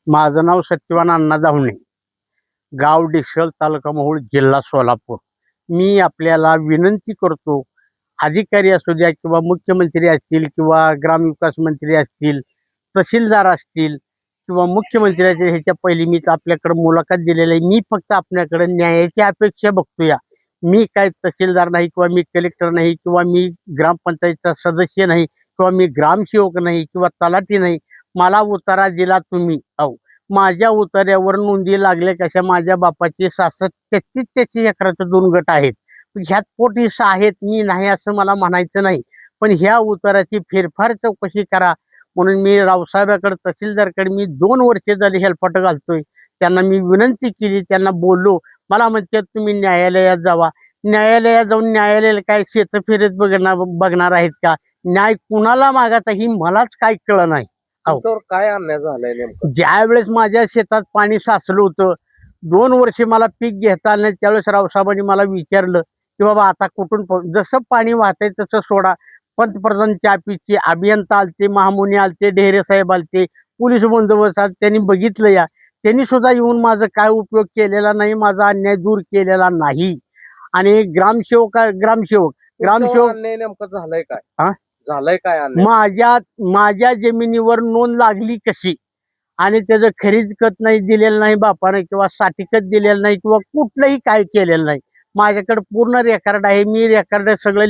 माझं नाव सत्यवान अण्णा दावणे, गाव डिसळ, तालुका मोहोळ, जिल्हा सोलापूर. मी आपल्याला विनंती करतो, अधिकारी असू द्या किंवा मुख्यमंत्री असतील किंवा ग्रामविकास मंत्री असतील, तहसीलदार असतील किंवा मुख्यमंत्र्याच्या ह्याच्या पहिली मी आपल्याकडे मुलाखत दिलेली आहे. मी फक्त आपल्याकडे न्यायाची अपेक्षा बघतोया. मी काय तहसीलदार नाही किंवा मी कलेक्टर नाही किंवा मी ग्रामपंचायतचा सदस्य नाही किंवा मी ग्रामसेवक नाही किंवा तलाठी नाही. मला उतारा दिला तुम्ही. माझ्या उतार्यावर नोंदी लागल्या कशा? माझ्या बापाचे 33 एकराचे 2 गट आहेत. ह्यात पोट हिस्सा आहेत, मी नाही असं मला म्हणायचं नाही. पण ह्या उताराची फेरफार चौकशी करा म्हणून मी रावसाहेबाकडे तहसीलदारकडे मी 2 वर्षे झाली हेलपाट घालतोय. त्यांना मी विनंती केली, त्यांना बोललो. मला म्हणतात तुम्ही न्यायालयात जावा. न्यायालयात जाऊन न्यायालयाला काय शेतफेरीत बघणार आहेत का? न्याय कुणाला मागायचा ही मलाच काय कळलं नाही. तुमच्यावर काय अन्याय झालाय नेमकं? ज्या वेळेस माझ्या शेतात पाणी साचलं होतं, 2 वर्षे मला पीक घेता आलं नाही, त्यावेळेस रावसाहेबांनी मला विचारलं की बाबा आता कुठून जसं पाणी वाहतंय तसं सोडा. पंतप्रधान ऑफिसचे अभियंता आलते, महामुनी आलते, ढेरे साहेब आलते, पोलीस बंदोबस्त त्यांनी बघितलं. त्यांनी सुद्धा येऊन माझं काय उपयोग केलेला नाही, माझा अन्याय दूर केलेला नाही. आणि ग्रामसेवक अन्याय नेमकं झालंय काय? हा? झालंय काय अन्याय? माझ्या जमिनीवर नोंद लागली कशी? आणि त्याचं खरीच खत नाही दिलेलं नाही बापाने किंवा साठी खत दिलेलं नाही किंवा कुठलंही काय केलेलं नाही. माझ्याकडे पूर्ण रेकॉर्ड आहे. मी रेकॉर्ड सगळं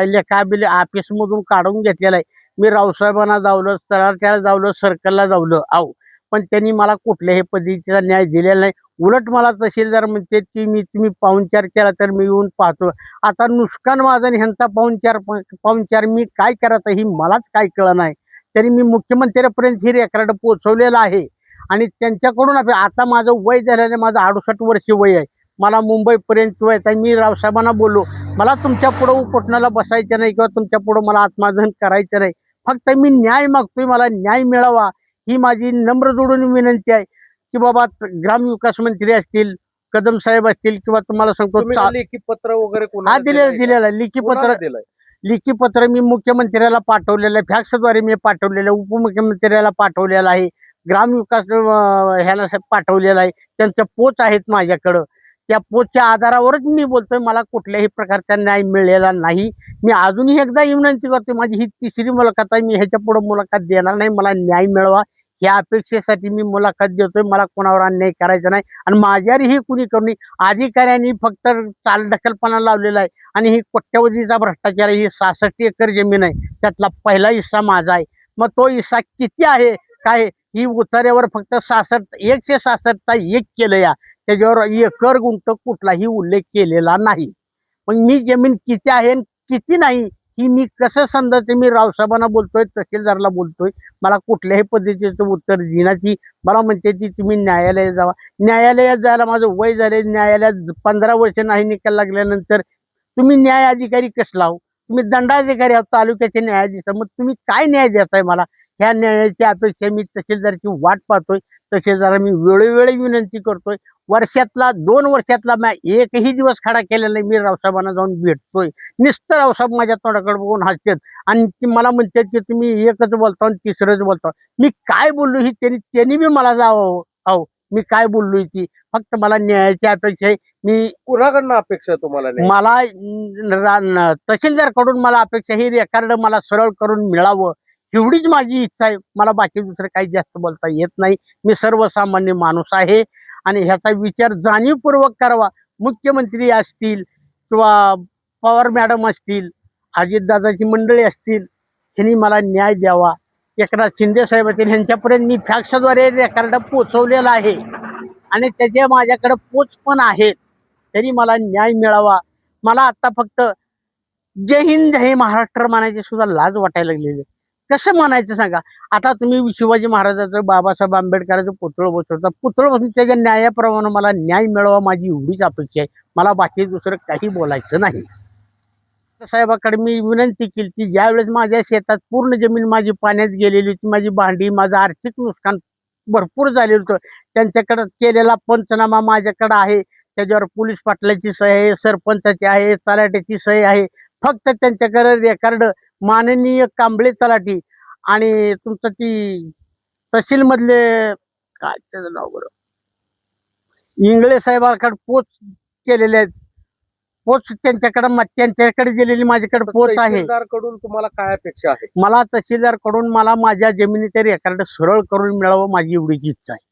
लेखा बिल ऑफिसमधून काढून घेतलेलं आहे. मी रावसाहेबांना जावलं, तलाठ्याला जावलं, सर्कलला जावलं. पण त्यांनी मला कुठल्याही पद्धतीचा न्याय दिलेला नाही. उलट मला तहसीलदार म्हणते की तुम्ही पाहुणचार केला तर मी येऊन पाहतो. आता नुकसान माझं आणि ह्यांचा पाहुणचार मी काय करायचं ही मलाच काय कळलं नाही. तरी मी मुख्यमंत्र्यापर्यंत ही रेकॉर्ड पोहोचवलेलं आहे. आणि त्यांच्याकडून आता माझं वय झालेलं, माझं 68 वर्ष वय आहे. मला मुंबईपर्यंत वय आहे. मी रावसाहेबांना बोललो, मला तुमच्या पुढं उपोषणाला बसायचं नाही किंवा तुमच्या पुढं मला आत्मदहन करायचं नाही. फक्त मी न्याय मागतोय, मला न्याय मिळावा ही माझी नम्र जोडून विनंती आहे. की बाबा ग्रामविकास मंत्री असतील, कदम साहेब असतील किंवा तुम्हाला सांगतो लेखी पत्र वगैरे दिलेलं लेखी पत्र मी मुख्यमंत्र्याला पाठवलेलं आहे, फॅक्सद्वारे मी पाठवलेलं आहे, उपमुख्यमंत्र्याला पाठवलेलं आहे, ग्रामविकास ह्याला पाठवलेलं आहे. त्यांच्या पोच आहेत माझ्याकडं. त्या पोचच्या आधारावरच मी बोलतोय, मला कुठल्याही प्रकारचा न्याय मिळालेला नाही. मी अजूनही एकदा विनंती करतोय, माझी ही 3री मुलाखत आहे. मी ह्याच्या पुढे मुलाखत देणार नाही. मला न्याय मिळवा या अपेक्षेसाठी मी मुलाखत देतोय. मला कोणावर अन्याय करायचा नाही आणि माझ्यावरही कुणी करू नये. अधिकाऱ्यांनी फक्त चालढकलपणा लावलेला आहे आणि ही कोट्यवधीचा भ्रष्टाचार. ही 66 एकर जमीन आहे, त्यातला पहिला हिस्सा माझा आहे. मग तो हिस्सा किती आहे काय? ही उतार्यावर फक्त 166चा 1 केलं. त्याच्यावर एकर गुंठ कुठलाही उल्लेख केलेला नाही. मग मी जमीन किती आहे किती नाही ही मी कसं समजायचं? मी रावसाहेबांना बोलतोय, तहसीलदारला बोलतोय, मला कुठल्याही पद्धतीचं उत्तर देण्याची. मला म्हणते की तुम्ही न्यायालयात जावा. न्यायालयात जायला माझं वय झाले. न्यायालयात 15 वर्ष नाही निकाल लागल्यानंतर तुम्ही न्याय अधिकारी कसला हो? तुम्ही दंडाधिकारी आहात, तालुक्याचे न्यायाधीश. मग तुम्ही काय न्याय देताय मला? ह्या न्यायाची अपेक्षा मी तहसीलदारची वाट पाहतोय. तहसीलदार मी वेळोवेळी विनंती करतोय. वर्षातला 2 वर्षातला एकही दिवस खडा केलेला नाही. मी रावसाहेबांना जाऊन भेटतोय. नुसतं रावसाहेब माझ्या तोंडाकडे बघून हसतात आणि ती मला म्हणतात की तुम्ही एकच बोलता आणि तिसरंच बोलता. मी काय बोललो ही त्यांनी बी मला जावं. मी काय बोललोय ती फक्त मला न्यायाची अपेक्षा आहे. मी कुणाकडनं अपेक्षा आहे तुम्हाला? मला तहसीलदारकडून मला अपेक्षा ही रेकॉर्ड मला सरळ करून मिळावं एवढीच माझी इच्छा आहे. मला बाकी दुसरं काही जास्त बोलता येत नाही. मी सर्वसामान्य माणूस आहे आणि ह्याचा विचार जाणीवपूर्वक करावा. मुख्यमंत्री असतील किंवा पवार मॅडम असतील, अजितदादाची मंडळी असतील, ह्यांनी मला न्याय द्यावा. एकनाथ शिंदे साहेब असतील, ह्यांच्यापर्यंत मी फॅक्सद्वारे रेकॉर्ड पोचवलेला आहे आणि त्याचे माझ्याकडे पोच पण आहेत. तरी मला न्याय मिळावा. मला आता फक्त जय हिंद हे महाराष्ट्र म्हणायची सुद्धा लाज वाटायला लागलेली. कसं म्हणायचं सांगा? आता तुम्ही शिवाजी महाराजाचं, बाबासाहेब आंबेडकरांचं पुतळं बसवता. पुतळं बसून त्याच्या न्यायाप्रमाणे मला न्याय मिळावा माझी एवढीच अपेक्षा आहे. मला बाकी दुसरं काही बोलायचं नाही. साहेबाकडे मी विनंती केली की ज्यावेळेस माझ्या शेतात पूर्ण जमीन माझी पाण्यात गेलेली होती, माझी भांडी, माझं आर्थिक नुकसान भरपूर झालेलं होतं. त्यांच्याकडे केलेला पंचनामा माझ्याकडे आहे. त्याच्यावर पोलीस पाटलाची सही आहे, सरपंचाची आहे, तलाठ्याची सही आहे. फक्त त्यांच्याकडे रेकॉर्ड माननीय कांबळे तलाठी आणि तुमचं ती तहसीलमधले काय त्याचं नाव बरं, इंगळे साहेबांकडे पोच केलेले आहेत. पोच त्यांच्याकडे दिलेली माझ्याकडे पोच आहे. तहसीलदार कडून तुम्हाला काय अपेक्षा आहे? मला तहसीलदार कडून मला माझ्या जमिनीचे रेकॉर्ड सरळ करून मिळावं, माझी एवढीच इच्छा आहे.